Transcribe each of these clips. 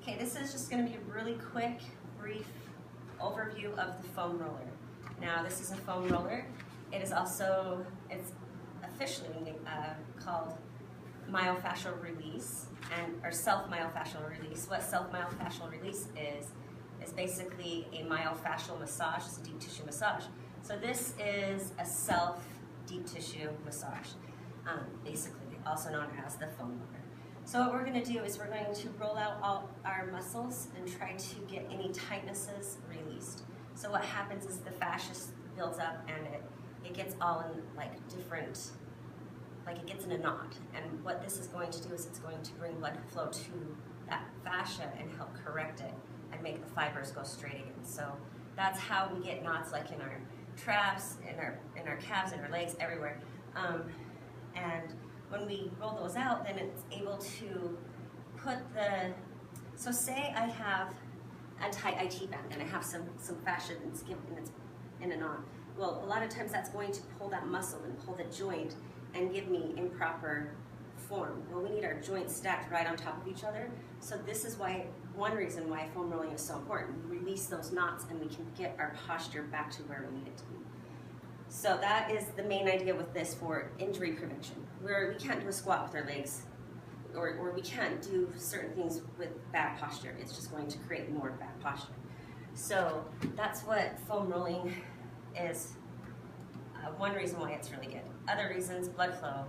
Okay, this is just going to be a really quick, brief overview of the foam roller. Now, this is a foam roller. It is also, it's officially called myofascial release, or self-myofascial release. What self-myofascial release is basically a myofascial massage. It's a deep tissue massage. So this is a self deep tissue massage, basically also known as the foam roller. So what we're going to do is we're going to roll out all our muscles and try to get any tightnesses released. So what happens is the fascia builds up and it gets all in like different, like it gets in a knot. And what this is going to do is it's going to bring blood flow to that fascia and help correct it and make the fibers go straight again. So that's how we get knots, like in our traps, in our calves, in our legs, everywhere. And when we roll those out, then it's able to put the, so say I have a tight IT band and I have some fascia that's in a knot. Well, a lot of times that's going to pull that muscle and pull the joint and give me improper form. Well, we need our joints stacked right on top of each other. So this is one reason why foam rolling is so important. We release those knots and we can get our posture back to where we need it to be. So that is the main idea with this for injury prevention. We can't do a squat with our legs, or we can't do certain things with bad posture. It's just going to create more bad posture. So that's what foam rolling is. One reason why it's really good. Other reasons, blood flow,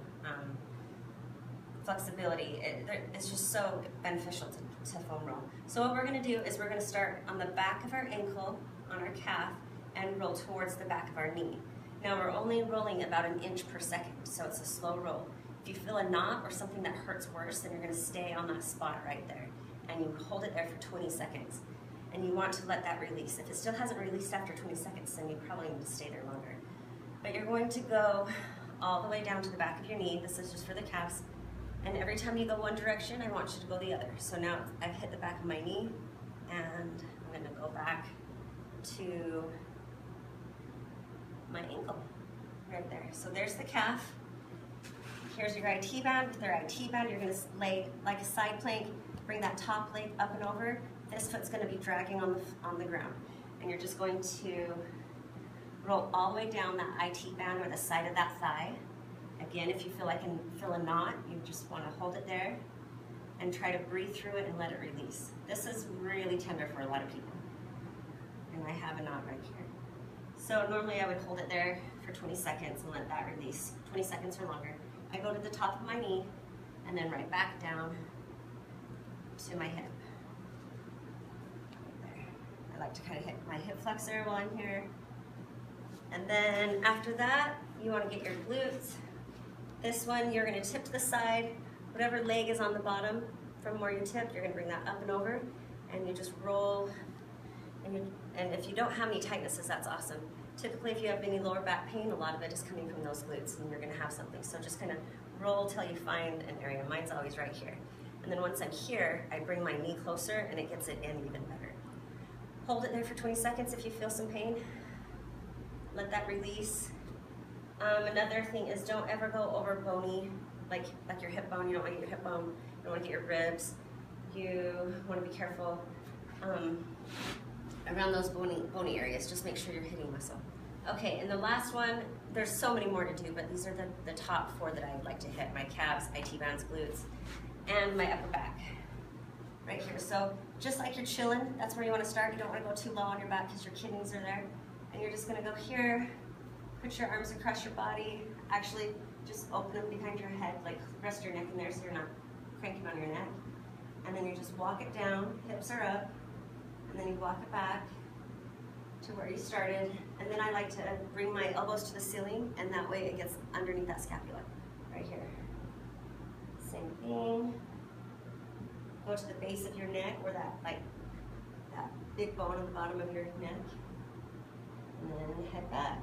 flexibility. It's just so beneficial to foam roll. So what we're going to do is we're going to start on the back of our ankle, on our calf, and roll towards the back of our knee. Now we're only rolling about 1 inch per second, so it's a slow roll. If you feel a knot or something that hurts worse, then you're going to stay on that spot right there, and you hold it there for 20 seconds. And you want to let that release. If it still hasn't released after 20 seconds, then you probably need to stay there longer. But you're going to go all the way down to the back of your knee. This is just for the calves. And every time you go one direction, I want you to go the other. So now I've hit the back of my knee, and I'm going to go back to my ankle, right there. So there's the calf. Here's your IT band. With your IT band, you're going to lay like a side plank, bring that top leg up and over. This foot's going to be dragging on the ground. And you're just going to roll all the way down that IT band or the side of that thigh. Again, if you feel a knot, you just want to hold it there and try to breathe through it and let it release. This is really tender for a lot of people. And I have a knot right here. So normally I would hold it there for 20 seconds and let that release, 20 seconds or longer. I go to the top of my knee and then right back down to my hip. Right there. I like to kind of hit my hip flexor while I'm here. And then after that, you want to get your glutes. This one, you're going to tip to the side. Whatever leg is on the bottom from where you tipped, you're going to bring that up and over, and you just roll. And if you don't have any tightnesses, that's awesome. Typically, if you have any lower back pain, a lot of it is coming from those glutes, and you're going to have something. So just kind of roll till you find an area. Mine's always right here. And then once I'm here, I bring my knee closer, and it gets it in even better. Hold it there for 20 seconds if you feel some pain. Let that release. Another thing is don't ever go over bony, like your hip bone. You don't want to get your hip bone. You don't want to get your ribs. You want to be careful around those bony areas. Just make sure you're hitting muscle. Okay, and the last one, there's so many more to do, but these are the top 4 that I'd like to hit. My calves, IT bands, glutes, and my upper back. Right here. So just like you're chilling, that's where you want to start. You don't want to go too low on your back because your kidneys are there. And you're just going to go here, put your arms across your body. Actually, just open them behind your head, like rest your neck in there so you're not cranking on your neck. And then you just walk it down, hips are up, and then you walk it back to where you started. And then I like to bring my elbows to the ceiling, and that way it gets underneath that scapula, right here. Same thing. Go to the base of your neck, or that big bone on the bottom of your neck. And then head back.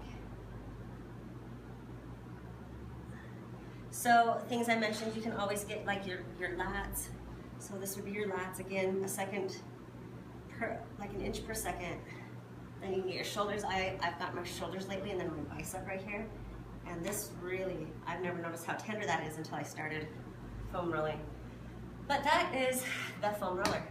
So things I mentioned, you can always get like your lats. So this would be your lats again, like 1 inch per second. Then you can get your shoulders. I've got my shoulders lately, and then my bicep right here. And this really, I've never noticed how tender that is until I started foam rolling. But that is the foam roller.